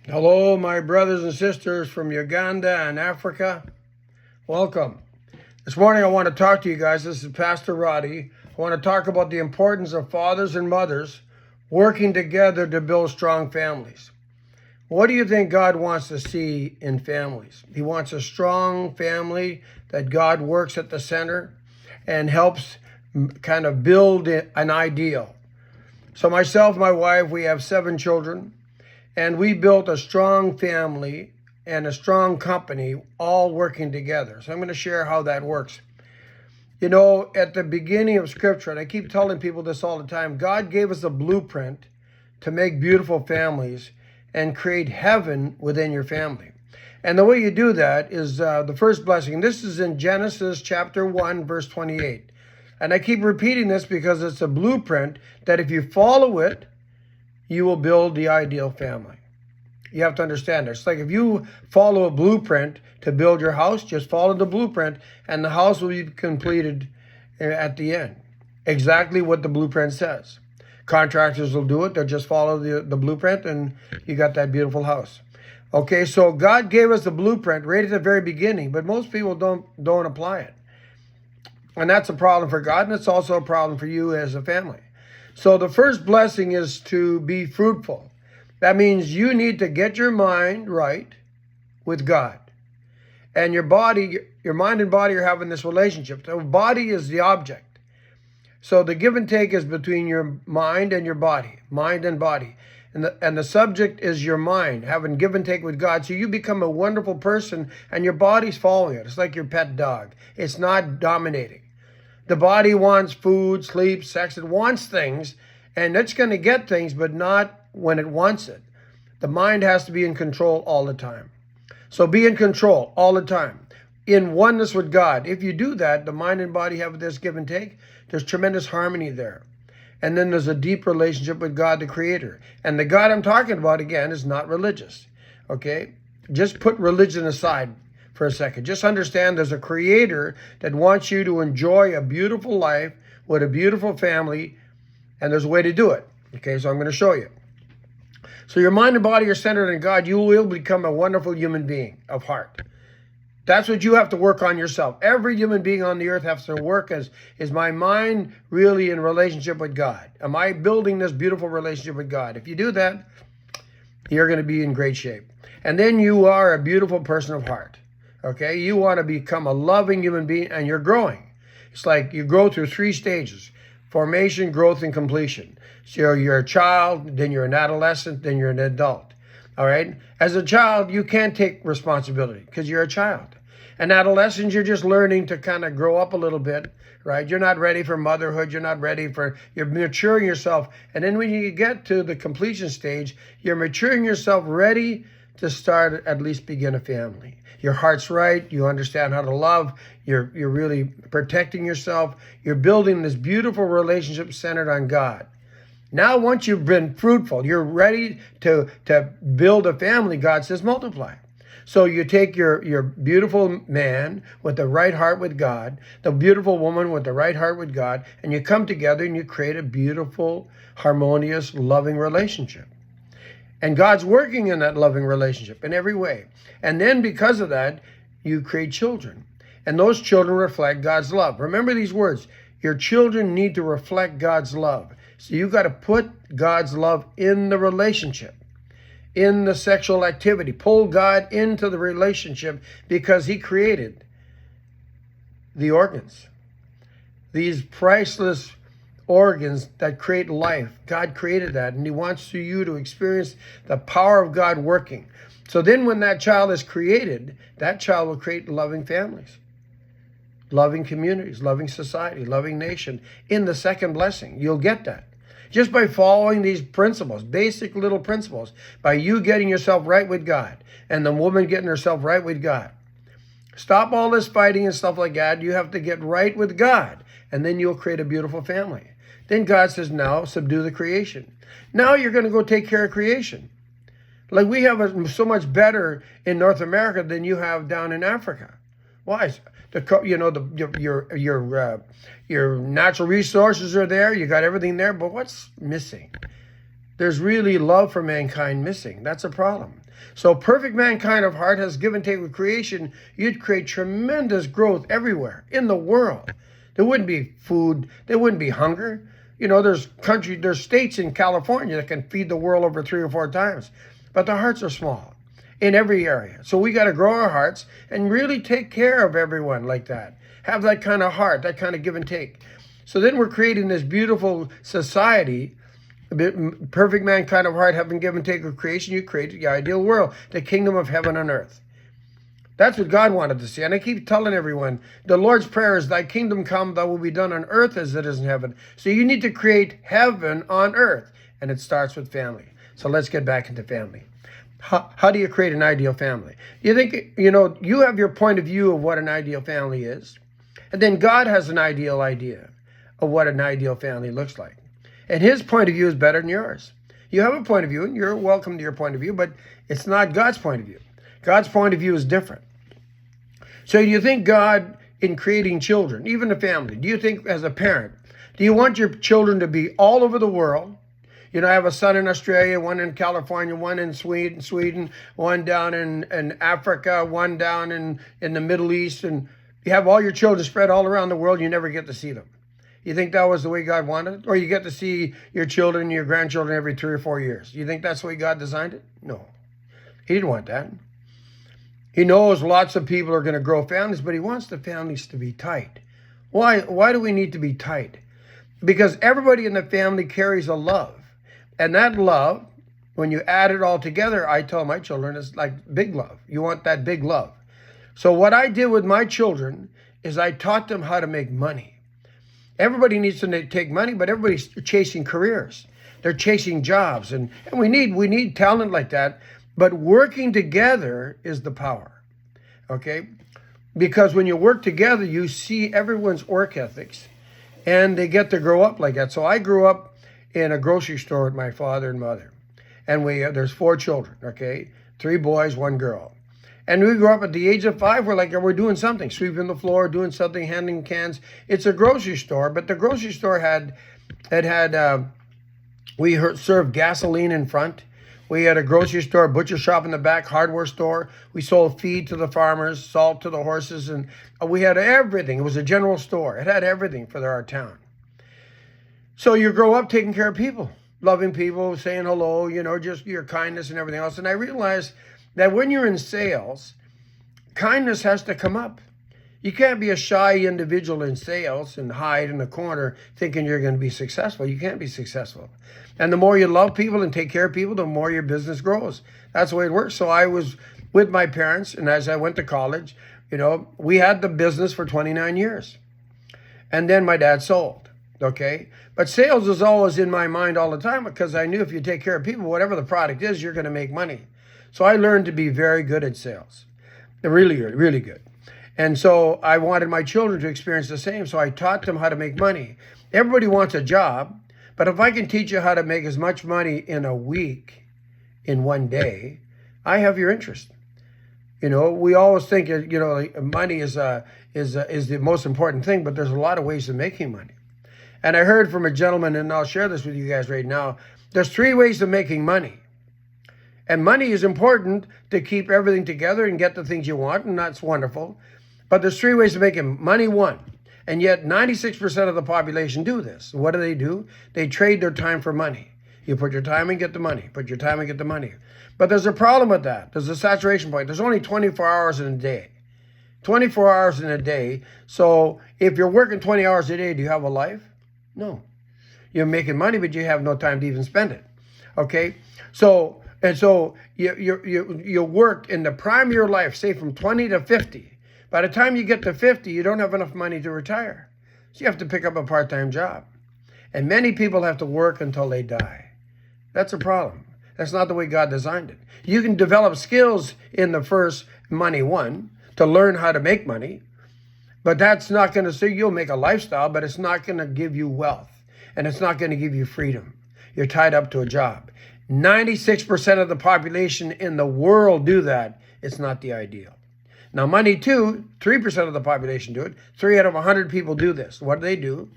Hello, my brothers and sisters from Uganda and Africa. Welcome. This morning I want to talk to you guys. This is Pastor Roddy. I want to talk about the importance of fathers and mothers working together to build strong families. What do you think God wants to see in families? He wants a strong family that God works at the center and helps kind of build an ideal. So myself, my wife, we have 7 children. And we built a strong family and a strong company all working together. So I'm going to share how that works. You know, at the beginning of Scripture, and I keep telling people this all the time, God gave us a blueprint to make beautiful families and create heaven within your family. And the way you do that is the first blessing. This is in Genesis chapter 1, verse 28. And I keep repeating this because it's a blueprint that if you follow it, you will build the ideal family. You have to understand this. It's like if you follow a blueprint to build your house, just follow the blueprint and the house will be completed at the end. Exactly what the blueprint says. Contractors will do it. They'll just follow the blueprint and you got that beautiful house. Okay, so God gave us the blueprint right at the very beginning, but most people don't apply it. And that's a problem for God, and it's also a problem for you as a family. So the first blessing is to be fruitful. That means you need to get your mind right with God. And your body, your mind and body are having this relationship. The body is the object. So the give and take is between your mind and your body, mind and body. And the subject is your mind, having give and take with God. So you become a wonderful person and your body's following it. It's like your pet dog. It's not dominating. The body wants food, sleep, sex. It wants things, and it's going to get things, but not when it wants it. The mind has to be in control all the time. So be in control all the time, in oneness with God. If you do that, the mind and body have this give and take. There's tremendous harmony there. And then there's a deep relationship with God, the Creator. And the God I'm talking about, again, is not religious. Okay? Just put religion aside for a second. Just understand there's a Creator that wants you to enjoy a beautiful life with a beautiful family, and there's a way to do it. Okay, so I'm going to show you. So your mind and body are centered in God. You will become a wonderful human being of heart. That's what you have to work on yourself. Every human being on the earth has to work as, is my mind really in relationship with God? Am I building this beautiful relationship with God? If you do that, you're going to be in great shape. And then you are a beautiful person of heart. Okay, you want to become a loving human being, and you're growing. It's like you grow through 3 stages: formation, growth, and completion. So you're a child, then you're an adolescent, then you're an adult. All right? As a child, you can't take responsibility because you're a child. An adolescent, you're just learning to kind of grow up a little bit, right? You're not ready for motherhood. You're maturing yourself. And then when you get to the completion stage, you're maturing yourself ready to start, at least begin a family. Your heart's right. You understand how to love. You're really protecting yourself. You're building this beautiful relationship centered on God. Now, once you've been fruitful, you're ready to build a family. God says multiply. So you take your beautiful man with the right heart with God, the beautiful woman with the right heart with God, and you come together and you create a beautiful, harmonious, loving relationship. And God's working in that loving relationship in every way. And then because of that, you create children. And those children reflect God's love. Remember these words. Your children need to reflect God's love. So you got to put God's love in the relationship, in the sexual activity. Pull God into the relationship because He created the organs. These priceless organs that create life. God created that, and He wants you to experience the power of God working. So then when that child is created, that child will create loving families, loving communities, loving society, loving nation. In the second blessing, you'll get that. Just by following these principles, basic little principles, by you getting yourself right with God and the woman getting herself right with God. Stop all this fighting and stuff like that. You have to get right with God, and then you'll create a beautiful family. Then God says, now subdue the creation. Now you're going to go take care of creation. Like we have so much better in North America than you have down in Africa. Why? Your natural resources are there. You got everything there. But what's missing? there's really love for mankind missing. That's a problem. So perfect mankind of heart has give and take with creation. You'd create tremendous growth everywhere in the world. There wouldn't be food. There wouldn't be hunger. You know, there's states in California that can feed the world over 3 or 4 times. But the hearts are small in every area. So we got to grow our hearts and really take care of everyone like that. Have that kind of heart, that kind of give and take. So then we're creating this beautiful society. Perfect mankind of heart, having give and take of creation, you create the ideal world, the kingdom of heaven on earth. That's what God wanted to see. And I keep telling everyone, the Lord's Prayer is, thy kingdom come, thy will be done on earth as it is in heaven. So you need to create heaven on earth. And it starts with family. So let's get back into family. How do you create an ideal family? You think, you have your point of view of what an ideal family is. And then God has an ideal idea of what an ideal family looks like. And his point of view is better than yours. You have a point of view, and you're welcome to your point of view, but it's not God's point of view. God's point of view is different. So do you think God, in creating children, even a family, do you think as a parent, do you want your children to be all over the world? I have a son in Australia, one in California, one in Sweden, one down in Africa, one down in the Middle East, and you have all your children spread all around the world, you never get to see them. You think that was the way God wanted it? Or you get to see your children and your grandchildren every 3 or 4 years. You think that's the way God designed it? No. He didn't want that. He knows lots of people are going to grow families, but he wants the families to be tight. Why do we need to be tight? Because everybody in the family carries a love. And that love, when you add it all together, I tell my children, it's like big love. You want that big love. So what I did with my children is I taught them how to make money. Everybody needs to take money, but everybody's chasing careers. They're chasing jobs. And we need talent like that. But working together is the power, okay? Because when you work together, you see everyone's work ethics, and they get to grow up like that. So I grew up in a grocery store with my father and mother, and there's 4 children, okay? 3 boys, 1 girl. And we grew up at the age of 5, we're doing something, sweeping the floor, doing something, handling cans. It's a grocery store, but the grocery store we served gasoline in front. We had a grocery store, butcher shop in the back, hardware store. We sold feed to the farmers, salt to the horses, and we had everything. It was a general store. It had everything for our town. So you grow up taking care of people, loving people, saying hello, just your kindness and everything else. And I realized that when you're in sales, kindness has to come up. You can't be a shy individual in sales and hide in the corner thinking you're going to be successful. You can't be successful. And the more you love people and take care of people, the more your business grows. That's the way it works. So I was with my parents, and as I went to college, we had the business for 29 years. And then my dad sold, okay? But sales was always in my mind all the time because I knew if you take care of people, whatever the product is, you're going to make money. So I learned to be very good at sales, really good, really good. And so I wanted my children to experience the same. So I taught them how to make money. Everybody wants a job, but if I can teach you how to make as much money in a week, in one day, I have your interest. We always think, money is the most important thing, but there's a lot of ways of making money. And I heard from a gentleman, and I'll share this with you guys right now. There's 3 ways of making money. And money is important to keep everything together and get the things you want, and that's wonderful. But there's 3 ways of making money. 1. And yet 96% of the population do this. What do? They trade their time for money. You put your time and get the money. Put your time and get the money. But there's a problem with that. There's a saturation point. There's only 24 hours in a day. 24 hours in a day. So if you're working 20 hours a day, do you have a life? No. You're making money, but you have no time to even spend it. Okay? So you work in the prime of your life, say from 20 to 50. By the time you get to 50, you don't have enough money to retire. So you have to pick up a part-time job. And many people have to work until they die. That's a problem. That's not the way God designed it. You can develop skills in the first money 1 to learn how to make money, but that's not going to say you'll make a lifestyle, but it's not going to give you wealth, and it's not going to give you freedom. You're tied up to a job. 96% of the population in the world do that. It's not the ideal. Now, money too, 3% of the population do it. 3 out of 100 people do this. What do?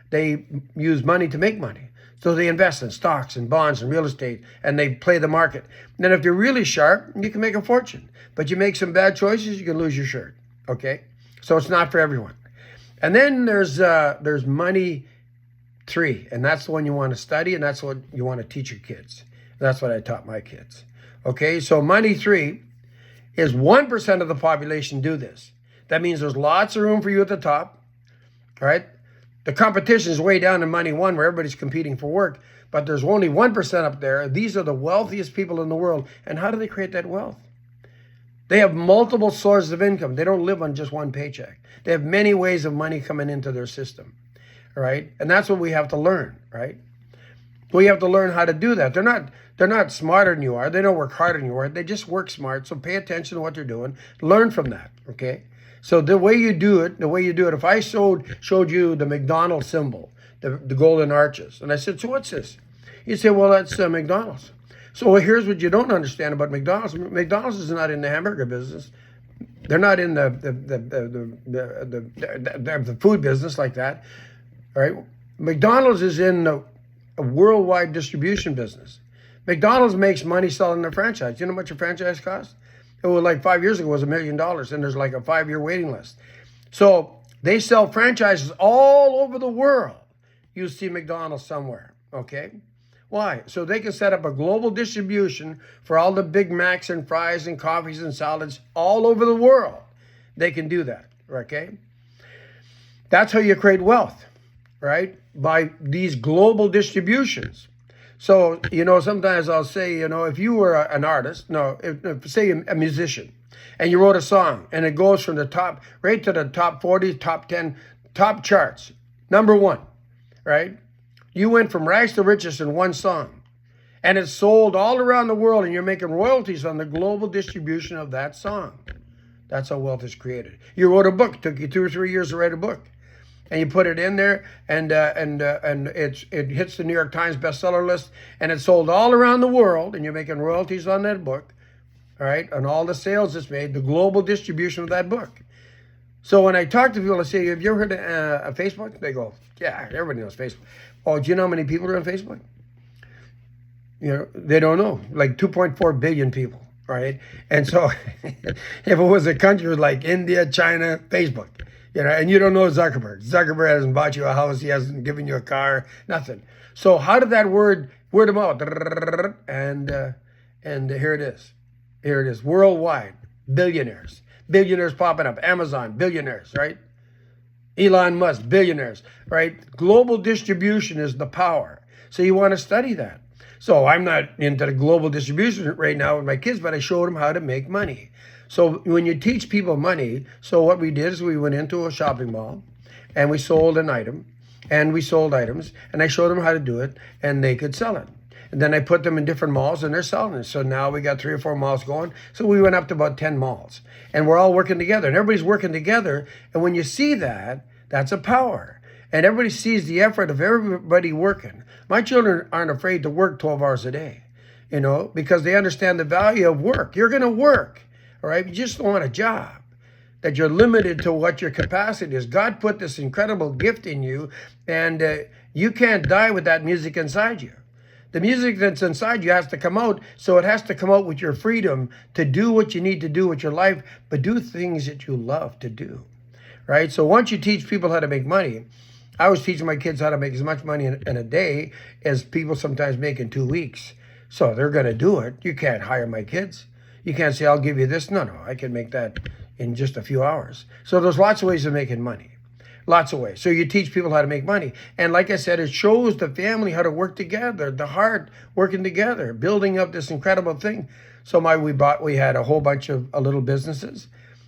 They use money to make money. So they invest in stocks and bonds and real estate, and they play the market. And then if you're really sharp, you can make a fortune. But you make some bad choices, you can lose your shirt. Okay? So it's not for everyone. And then there's money 3, and that's the one you want to study, and that's what you want to teach your kids. That's what I taught my kids. Okay? So money 3 is 1% of the population do this. That means there's lots of room for you at the top. All right? The competition is way down in money 1 where everybody's competing for work, but there's only 1% up there. These are the wealthiest people in the world. And how do they create that wealth? They have multiple sources of income. They don't live on just one paycheck. They have many ways of money coming into their system. All right? And that's what we have to learn, right? We have to learn how to do that. They're not smarter than you are. They don't work harder than you are. They just work smart. So pay attention to what they're doing. Learn from that, okay? So the way you do it, if I showed you the McDonald's symbol, the golden arches, and I said, so what's this? You say, well, that's McDonald's. So here's what you don't understand about McDonald's. McDonald's is not in the hamburger business. They're not in the food business like that, all right? McDonald's is in a worldwide distribution business. McDonald's makes money selling their franchise. You know how much a franchise costs? It was like 5 years ago, it was $1 million, and there's like a 5-year waiting list. So they sell franchises all over the world. You see McDonald's somewhere, okay? Why? So they can set up a global distribution for all the Big Macs and fries and coffees and salads all over the world. They can do that, okay? That's how you create wealth, right? By these global distributions. So, sometimes I'll say, if you were an artist, say a musician, and you wrote a song, and it goes from the top, right to the top 40, top 10, top charts, number 1, right? You went from rags to riches in one song, and it's sold all around the world, and you're making royalties on the global distribution of that song. That's how wealth is created. You wrote a book, took you 2 or 3 years to write a book. And you put it in there, and it hits the New York Times bestseller list, and it's sold all around the world, and you're making royalties on that book, all right, on all the sales it's made, the global distribution of that book. So when I talk to people, I say, have you ever heard of Facebook? They go, yeah, everybody knows Facebook. Oh, do you know how many people are on Facebook? They don't know, like 2.4 billion people, right? And so if it was a country like India, China, Facebook, and you don't know Zuckerberg. Zuckerberg hasn't bought you a house. He hasn't given you a car, nothing. So how did that word of mouth? And here it is. Here it is. Worldwide, billionaires. Billionaires popping up. Amazon, billionaires, right? Elon Musk, billionaires, right? Global distribution is the power. So you want to study that. So I'm not into the global distribution right now with my kids, but I showed them how to make money. So when you teach people money, so what we did is we went into a shopping mall and we sold an item, and we sold items, and I showed them how to do it, and they could sell it. And then I put them in different malls, and they're selling it. So now we got 3 or 4 malls going. So we went up to about 10 malls, and we're all working together, and everybody's working together. And when you see that, that's a power. And everybody sees the effort of everybody working. My children aren't afraid to work 12 hours a day, because they understand the value of work. You're going to work. All right, you just don't want a job, that you're limited to what your capacity is. God put this incredible gift in you, and you can't die with that music inside you. The music that's inside you has to come out, so it has to come out with your freedom to do what you need to do with your life, but do things that you love to do, right? So once you teach people how to make money, I was teaching my kids how to make as much money in a day as people sometimes make in 2 weeks. So they're going to do it. You can't hire my kids. You can't say, I'll give you this. No, I can make that in just a few hours. So there's lots of ways of making money. Lots of ways. So you teach people how to make money. And like I said, it shows the family how to work together, the heart working together, building up this incredible thing. So we had a whole bunch of little businesses.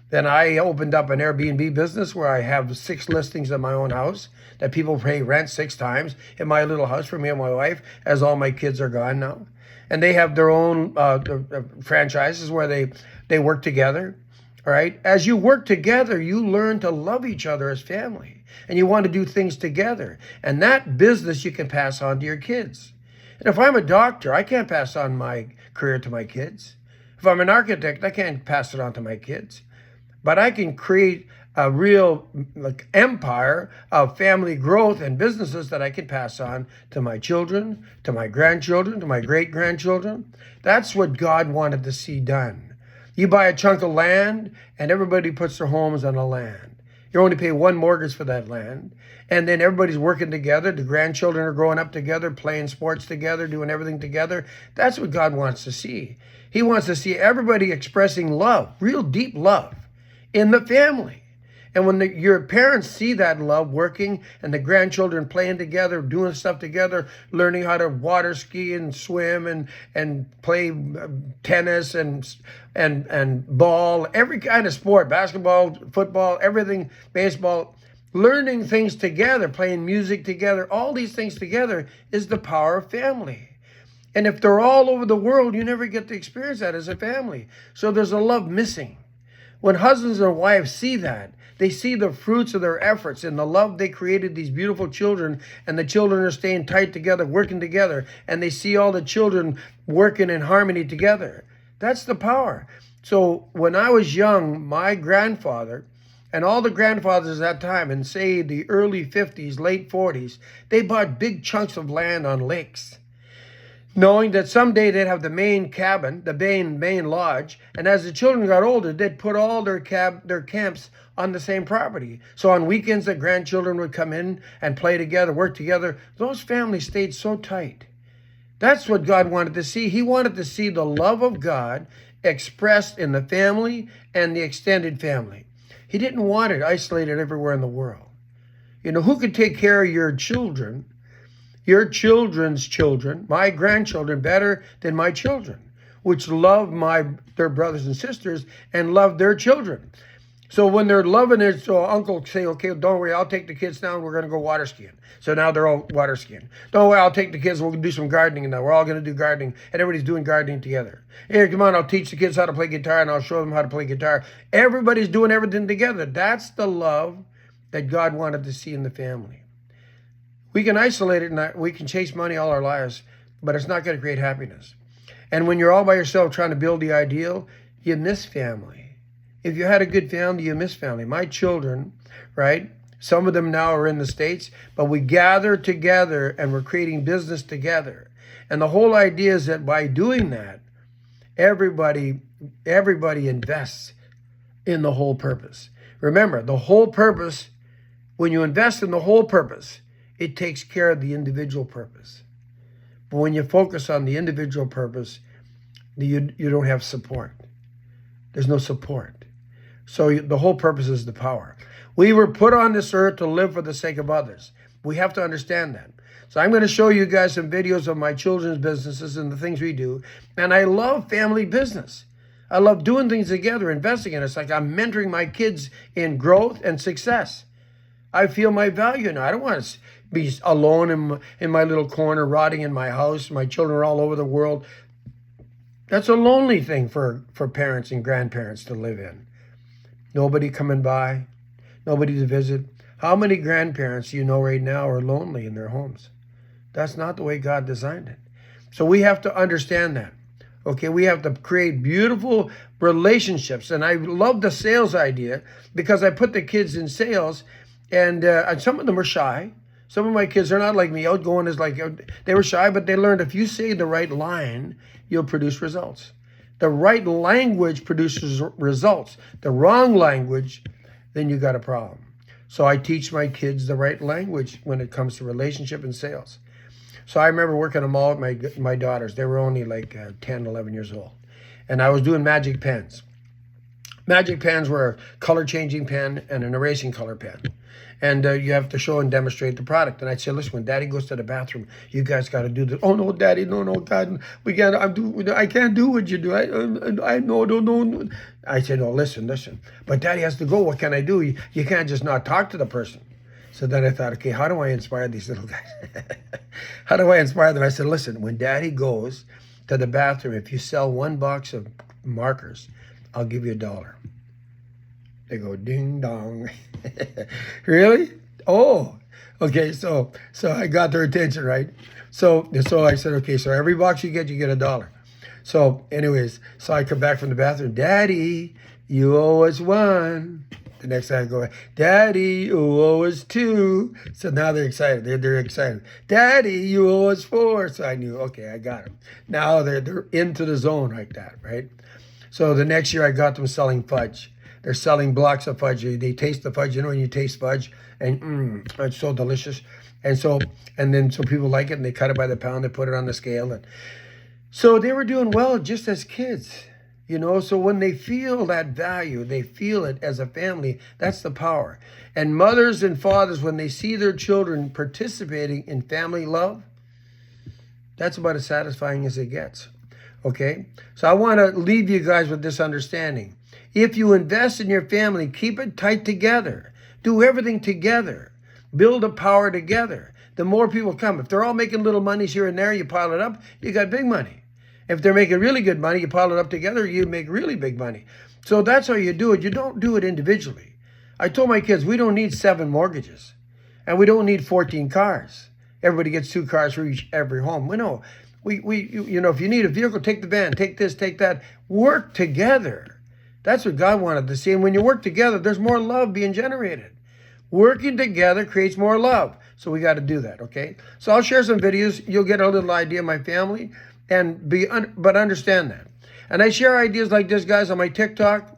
Then I opened up an Airbnb business where I have 6 listings in my own house that people pay rent 6 times in my little house for me and my wife, as all my kids are gone now. And they have their own franchises where they work together, all right? As you work together, you learn to love each other as family, and you want to do things together. And that business you can pass on to your kids. And if I'm a doctor, I can't pass on my career to my kids. If I'm an architect, I can't pass it on to my kids. But I can create a real like empire of family growth and businesses that I can pass on to my children, to my grandchildren, to my great-grandchildren. That's what God wanted to see done. You buy a chunk of land and everybody puts their homes on the land. You only pay one mortgage for that land. And then everybody's working together. The grandchildren are growing up together, playing sports together, doing everything together. That's what God wants to see. He wants to see everybody expressing love, real deep love in the family. And when your parents see that love working and the grandchildren playing together, doing stuff together, learning how to water ski and swim and play tennis and ball, every kind of sport, basketball, football, everything, baseball, learning things together, playing music together, all these things together is the power of family. And if they're all over the world, you never get to experience that as a family. So there's a love missing. When husbands and wives see that, they see the fruits of their efforts and the love they created these beautiful children, and the children are staying tight together, working together, and they see all the children working in harmony together. That's the power. So when I was young, my grandfather and all the grandfathers at that time, in say the early 50s, late 40s, they bought big chunks of land on lakes, knowing that someday they'd have the main cabin, the main lodge, and as the children got older, they'd put all their camps on the same property. So on weekends, the grandchildren would come in and play together, work together. Those families stayed so tight. That's what God wanted to see. He wanted to see the love of God expressed in the family and the extended family. He didn't want it isolated everywhere in the world. You know, who could take care of your children, your children's children, my grandchildren, better than my children, which love their brothers and sisters and love their children? So when they're loving it, so uncle say, okay, don't worry, I'll take the kids down, we're going to go water skiing. So now they're all water skiing. Don't worry, I'll take the kids, we'll do some gardening now. We're all going to do gardening, and everybody's doing gardening together. Here, come on, I'll teach the kids how to play guitar, and I'll show them how to play guitar. Everybody's doing everything together. That's the love that God wanted to see in the family. We can isolate it, and we can chase money all our lives, but it's not going to create happiness. And when you're all by yourself trying to build the ideal, you miss family. If you had a good family, you miss family. My children, right? Some of them now are in the States, but we gather together and we're creating business together. And the whole idea is that by doing that, everybody invests in the whole purpose. Remember, the whole purpose, when you invest in the whole purpose, it takes care of the individual purpose. But when you focus on the individual purpose, you don't have support. There's no support. So the whole purpose is the power. We were put on this earth to live for the sake of others. We have to understand that. So I'm going to show you guys some videos of my children's businesses and the things we do. And I love family business. I love doing things together, investing in it. It's like I'm mentoring my kids in growth and success. I feel my value now. I don't want to be alone in my little corner, rotting in my house. My children are all over the world. That's a lonely thing for parents and grandparents to live in. Nobody coming by, nobody to visit. How many grandparents you know right now are lonely in their homes? That's not the way God designed it. So we have to understand that. Okay, we have to create beautiful relationships. And I love the sales idea because I put the kids in sales, and some of them are shy. Some of my kids are not like me. Outgoing is like, they were shy, but they learned if you say the right line, you'll produce results. The right language produces results. The wrong language, then you got a problem. So I teach my kids the right language when it comes to relationship and sales. So I remember working a mall with my daughters. They were only like 10, 11 years old. And I was doing magic pens. Magic pens were a color-changing pen and an erasing color pen. And you have to show and demonstrate the product. And I'd say, listen, when Daddy goes to the bathroom, you guys got to do this. Oh, no, Daddy, no, God, I can't do what you do. I no. I said, no, listen. But Daddy has to go. What can I do? You can't just not talk to the person. So then I thought, okay, how do I inspire these little guys? How do I inspire them? I said, listen, when Daddy goes to the bathroom, if you sell one box of markers, I'll give you $1. They go, ding dong. Really? Oh, okay. So I got their attention, right? So I said, okay, so every box you get $1. So anyways, so I come back from the bathroom. Daddy, you owe us one. The next time I go, Daddy, you owe us 2. So now they're excited. They're excited. Daddy, you owe us 4. So I knew, okay, I got them. Now they're into the zone like that, right? So the next year I got them selling fudge. They're selling blocks of fudge. They taste the fudge. You know when you taste fudge, and it's so delicious. And then people like it, and they cut it by the pound. They put it on the scale, and so they were doing well just as kids, you know. So when they feel that value, they feel it as a family. That's the power. And mothers and fathers, when they see their children participating in family love, that's about as satisfying as it gets. Okay, so I want to leave you guys with this understanding. If you invest in your family, keep it tight together. Do everything together. Build a power together. The more people come. If they're all making little monies here and there, you pile it up, you got big money. If they're making really good money, you pile it up together, you make really big money. So that's how you do it. You don't do it individually. I told my kids, we don't need 7 mortgages. And we don't need 14 cars. Everybody gets 2 cars for every home. We know. You know, if you need a vehicle, take the van, take this, take that. Work together. That's what God wanted to see. And when you work together, there's more love being generated. Working together creates more love. So we got to do that, okay? So I'll share some videos. You'll get a little idea of my family, but understand that. And I share ideas like this, guys, on my TikTok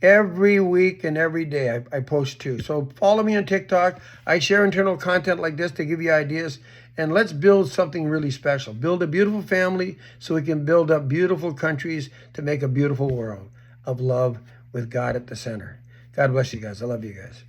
every week and every day. I post too. So follow me on TikTok. I share internal content like this to give you ideas. And let's build something really special. Build a beautiful family so we can build up beautiful countries to make a beautiful world of love with God at the center. God bless you guys. I love you guys.